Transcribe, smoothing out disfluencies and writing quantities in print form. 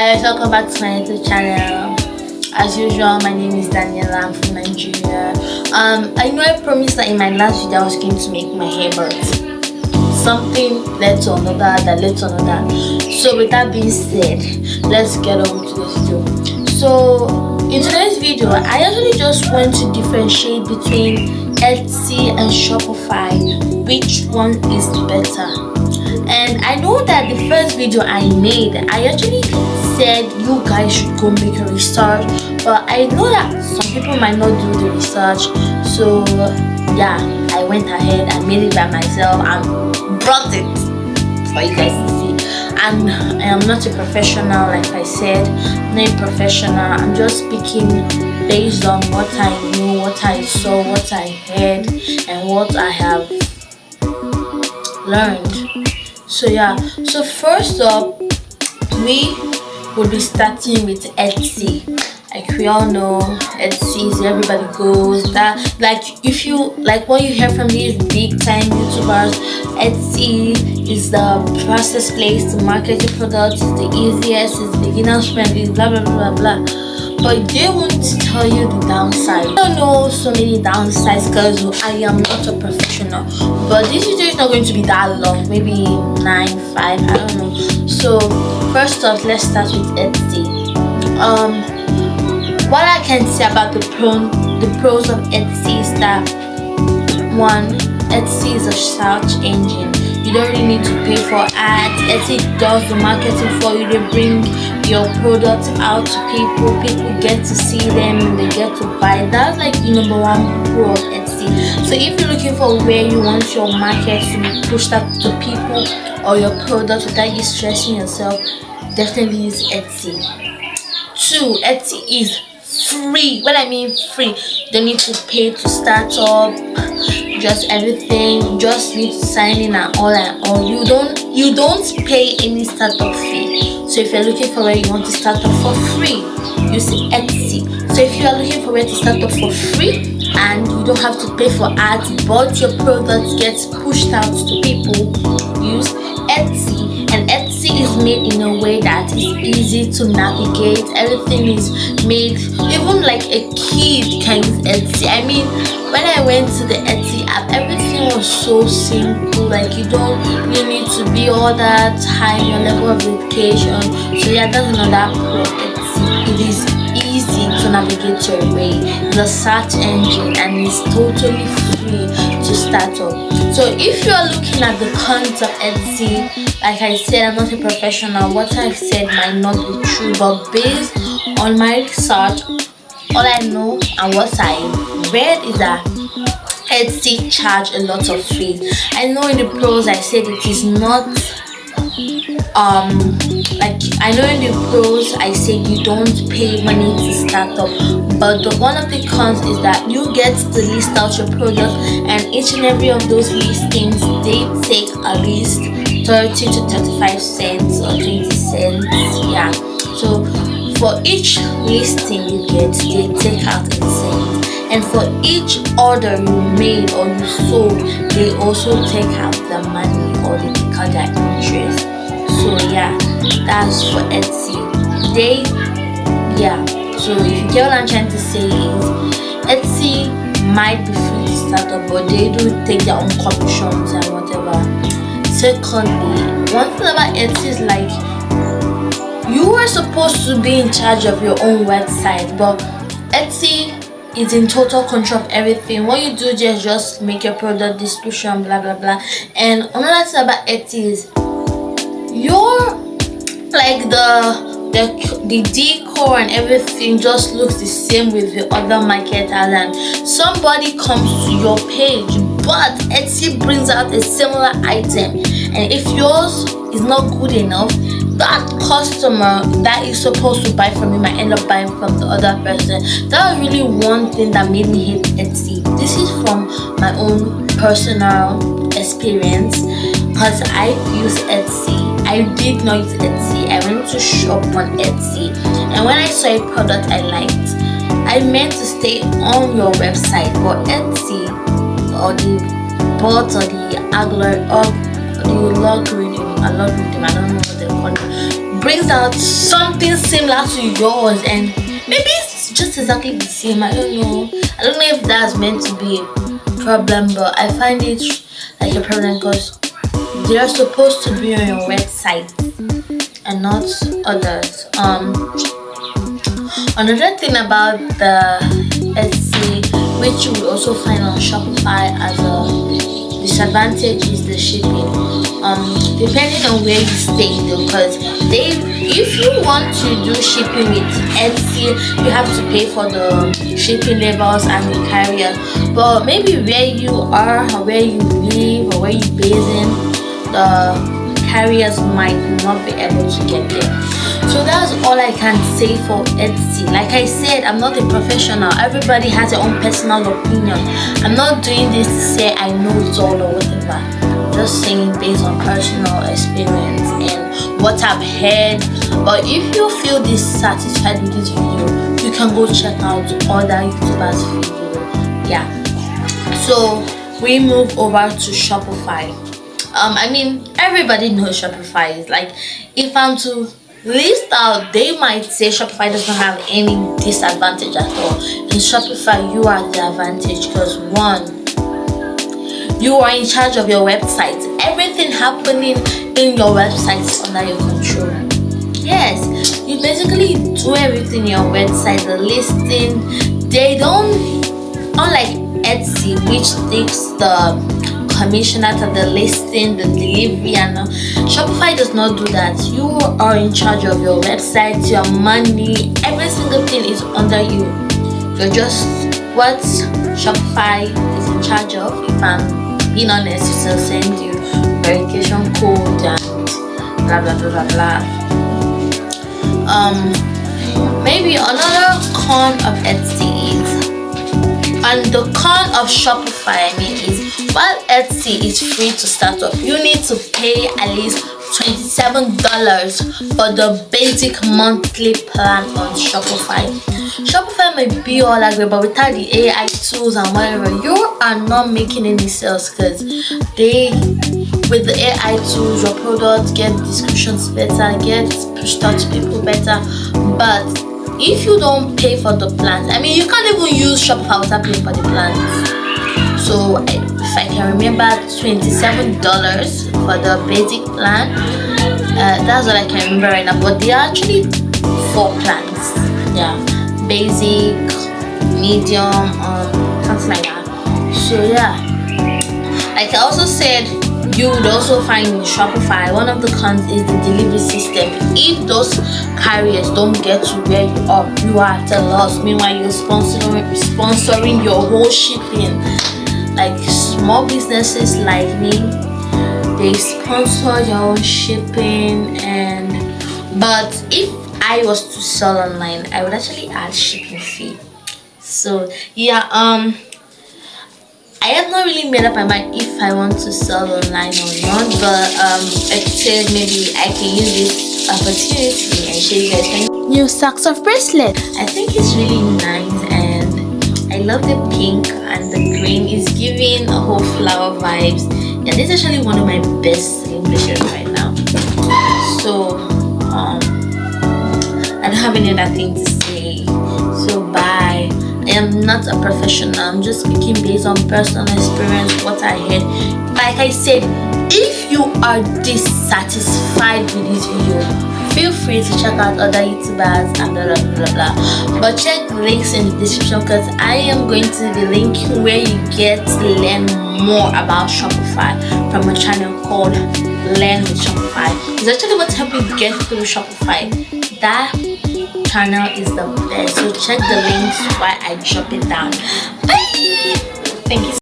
Guys, welcome back to my YouTube channel. As usual, my name is Daniela. I'm from Nigeria. I know I promised that in my last video I was going to make my hair, but something led to another that led to another. So with that being said, let's get on to this video. So in today's video, I actually just want to differentiate between Etsy and Shopify. Which one is better? And I know that the first video I made, I actually said you guys should go make a research, but I know that some people might not do the research. So yeah, I went ahead and made it by myself and brought it for you guys to see. And I am not a professional, like I said. I'm not a professional. I'm just speaking based on what I knew, what I saw, what I heard, and what I have learned. So yeah, so first up, we will be starting with Etsy. Like we all know, Etsy is where everybody goes. That, like, if you like what you hear from these big time YouTubers, Etsy is the fastest place to market your products. It's the easiest, it's beginner friendly, blah blah blah blah. But they won't tell you the downside. I don't know so many downsides because I am not a professional. But this video is not going to be that long, maybe 9, 5, I don't know. So first off, let's start with Etsy. What I can say about the pros of Etsy is that, one, Etsy is a search engine. You don't really need to pay for ads. Etsy does the marketing for you. They bring your products out to people. People get to see them and they get to buy. That's like the number one pro of Etsy. So if you're looking for where you want your market to be pushed out to people or your product without you stressing yourself, definitely use Etsy. 2, Etsy is free. When I mean free, you don't need to pay to start up. Just everything, you just need to sign in and all. You don't pay any startup fee. So if you're looking for where you want to start up for free, use Etsy. So if you are looking for where to start up for free and you don't have to pay for ads, but your product gets pushed out to people, use Etsy. And Etsy is made in a way that is easy to navigate. Everything is made, even like a kid can use Etsy. I mean, when I went to the Etsy app, everything was so simple. Like you don't really need to be all that high in your level of education. So yeah, that's another pro of Etsy. It is easy to navigate your way. It's a search engine and it's totally free to start up. So if you are looking at the cons of Etsy, like I said, I'm not a professional. What I've said might not be true, but based on my research, all I know and what I read is that Etsy charge a lot of fees. I know in the pros I said it is not like I know in the pros I said you don't pay money to start up, but one of the cons is that you get to list out your product, and each and every of those listings they take at least 30 to 35 cents or 20 cents. Yeah, so for each listing you get, they take out a cent, and for each order you made or you sold, they also take out the money or they take out their interest. So yeah, that's for Etsy. So if you get what I'm trying to say is Etsy might be free to start up, but they do take their own commissions and whatever. Secondly, one thing about Etsy is like you are supposed to be in charge of your own website, but Etsy is in total control of everything. What you do is just make your product description, blah blah blah. And another thing about Etsy is your like the decor and everything just looks the same with the other marketers, and somebody comes to your page but Etsy brings out a similar item, and if yours is not good enough, that customer that is supposed to buy from you might end up buying from the other person. That was really one thing that made me hate Etsy. This is from my own personal experience because I use Etsy. I did not use Etsy. I went to shop on Etsy, and when I saw a product I liked, I meant to stay on your website, but Etsy or the bot or the algorithm, I don't know what they call it, brings out something similar to yours, and maybe it's just exactly the same. I don't know if that's meant to be a problem, but I find it like a problem because they're supposed to be on your website and not others. Another thing about the Etsy, which you will also find on Shopify as a disadvantage, is the shipping. Depending on where you stay though, because if you want to do shipping with Etsy, you have to pay for the shipping labels and the carrier. But maybe where you are or where you live or where you base in, the carriers might not be able to get there. So that's all I can say for Etsy. Like I said, I'm not a professional. Everybody has their own personal opinion. I'm not doing this to say I know it all or whatever. I'm just saying based on personal experience and what I've heard. But if you feel dissatisfied with this video, you can go check out other YouTubers' video. Yeah. So we move over to Shopify. I mean, everybody knows Shopify is like, if I'm to list out, they might say Shopify does not have any disadvantage at all. In Shopify, you are the advantage because one, you are in charge of your website. Everything happening in your website is under your control. Yes, you basically do everything in your website. The listing, they don't, unlike Etsy, which takes the commission out of the listing, the delivery, and Shopify does not do that. You are in charge of your website, your money, every single thing is under you. You're just what Shopify is in charge of. If I'm being honest, it will send you verification code and blah blah blah blah blah. Maybe another con of Etsy is, and the con of Shopify, is while Etsy is free to start up, you need to pay at least $27 for the basic monthly plan on Shopify. Shopify may be all that great, but without the AI tools and whatever, you are not making any sales because with the AI tools, your products get descriptions better, get pushed out to people better. But if you don't pay for the plans, you can't even use Shopify without paying for the plans. So if I can remember, $27 for the basic plan. That's what I can remember right now. But there are actually 4 plans. Yeah, basic, medium, something like that. So yeah, like I also said, you would also find in Shopify, one of the cons is the delivery system. If those carriers don't get to where you are at a loss. Meanwhile, you're sponsoring your whole shipping. Like small businesses like me, they sponsor your own shipping, but if I was to sell online, I would actually add shipping fee. So yeah, I have not really made up my mind if I want to sell online or not, but I could say maybe I can use this opportunity and show you guys my new socks of bracelet. I think it's really nice, and I love the pink and the green. Is giving a whole flower vibes. Yeah, this is actually one of my best selling bracelets right now. So I don't have any other thing to say. So bye. I am not a professional. I'm just speaking based on personal experience, what I heard. Like I said, if you are dissatisfied with this video, feel free to check out other YouTubers and blah blah blah blah. But check the links in the description because I am going to be linking where you get to learn more about Shopify from a channel called Learn with Shopify. It's actually what helped me get through Shopify. That channel is the best. So check the links while I drop it down. Bye. Thank you.